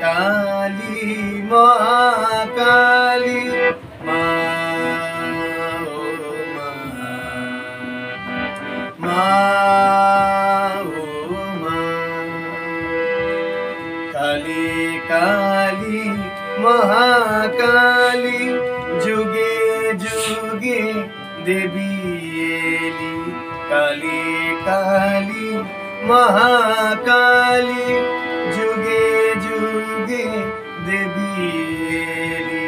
কালী মহাকালী মা ও মা, মা ও মা। কালী কালী মহাকালী যুগে যুগে দেবী এলি। কালী কালী মহাকালী যুগে যুগে দেবী এলি।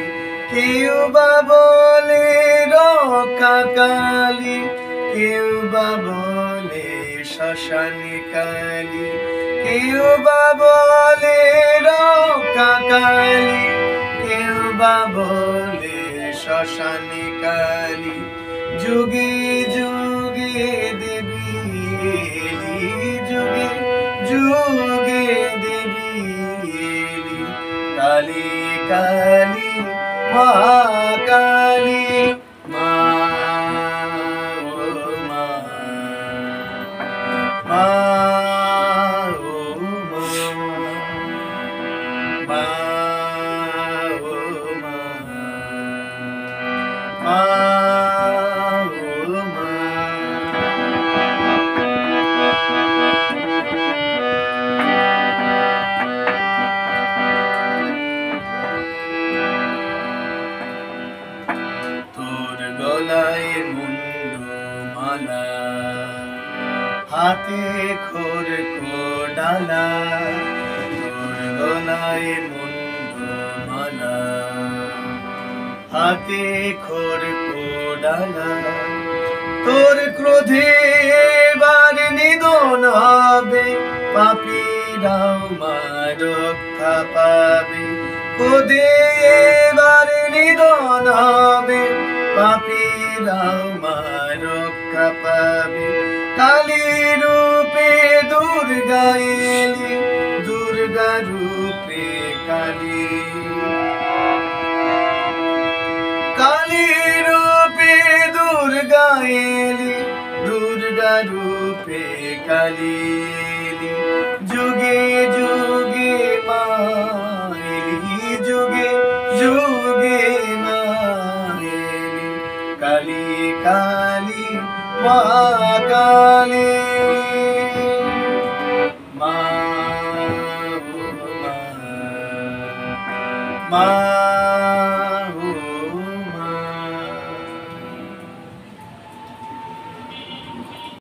কেউ বা বলে রক্ষা কালী, কেউ বা বলে শ্মশানে কালী, কেউ বা বলে রক্ষা কালী, কেউ বা বলে শ্মশানে কালী। যুগে যুগে দেবী এলি, যুগে যুগে দেবী এলি। কালী কালী মহাকালী মা ও মা, মা ও মা, মা ও মা, মা ও মা। তোর গলায় মুন্ডমালা, হাতে খড়গো ডালা। তোর গলায় মুন্ডমালা, হাতে খড়গো ডালা। তোর ক্রোধে এবার নিধন হবে, পাপীরাও মা রক্ষা পাবে। ক্রোধে এবার নিধন হবে, পাপীরাও মা রক্ষা পাবে। কালী রূপে দুর্গা এলি, দুর্গা রূপে কালী। কালী রূপে দুর্গা এলি, দুর্গা রূপে কালী এলি। যুগে যুগে মা এলি, যুগে যুগে মা এলি। কালী কালী মহাকালী মা ও মা, মা।